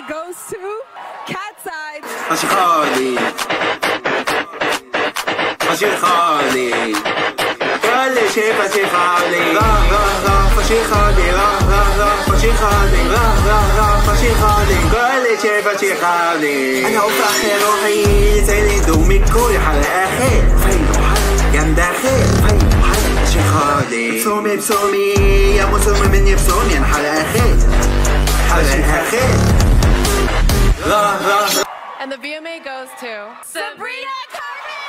goes to Catside. فشي خالي فشي خالي كل شي فشي خالي فشي خالي فشي خالي فشي خالي كل شي فشي خالي أنا وفاخي روحي زي دومي كوري على الآخر جنب آخر فشي خالي بسومي بسومي يا مسومي مني بسومي أنا على آخر And the VMA goes to Sabrina Carmen.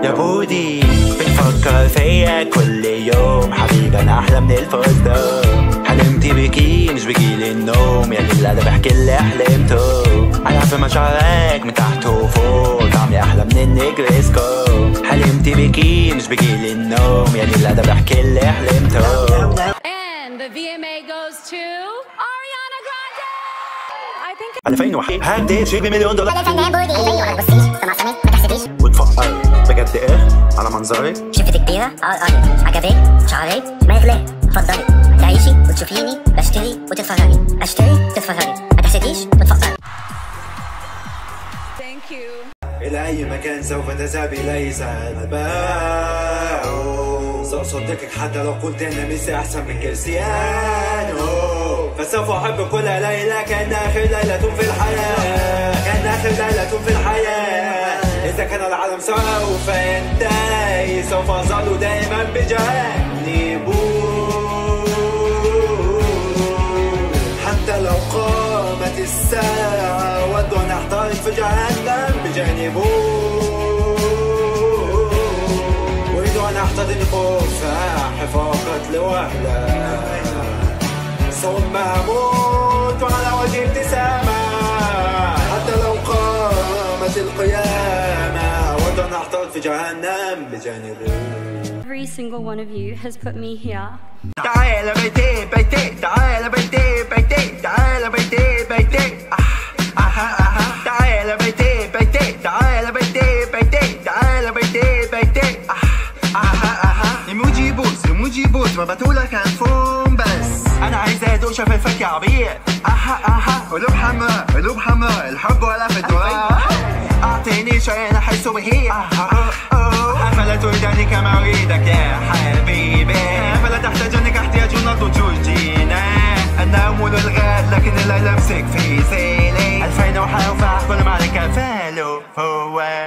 يا بودي بتفكر فيا كل يوم حبيبي انا احلى من الفستان حلمت بيكي مش بيجيلي النوم يا ليلى انا بحكي اللي حلمته انا عارفه مشاعرك من تحت وفوق طعمي احلى من النجريسكو حلمت بيكي مش بيجيلي النوم يا ليلى انا بحكي اللي حلمته. And the VMA goes to Ariana Grande. I think على فين وحيد هديت شيء بمليون دولار هذا الفنان بودي فين وما تبصيش سمع سمي ما تحسديش وتفكر بجد ايه على منظري شفتي كبيرة عجبك شعري ما يغلق اتفضلي تعيشي وتشوفيني بشتري وتتفرجي اشتري وتتفرجي ما تحسديش وتفكري. Thank you. إلى أي مكان سوف تذهبي ليس الباء سأصدقك حتى لو قلت أن ميسي أحسن من كريستيانو فسوف أحب كل ليلة كأن آخر ليلة في الحياة كأن آخر ليلة في الحياة إذا كان العالم سوف ينتهي سوف أظل دائما بجانبه حتى لو قامت الساعة أود أن أحترق في جهنم بجانبه أريد أن أحتضن التفاح فقط لوحده ثم أموت على وجه ابتسامة حتى لو قامت القيامة أود أن أحتضن في جهنم بجانبه. Every single one of you has put me here. تعال بيتي بيتي تعال بيتي بيتي تعال بيتي بيتي تعال بيتي بيتي تعال بيتي بيتي تعال بيتي بيتي ايموجي بوس ما بتقولك عن فوم بس انا عايز ادوق شفافك يا عبيط قلوب حمراء الحب ولا في الدنيا اعطيني شيء انا احس به فلا تريدني كما اريدك يا حبيبي فلا تحتاجني كاحتياج نضج جورجينا النوم للغد لكن الليل امسك في سيلي 2000 وحاول كل ما عليك فالو هو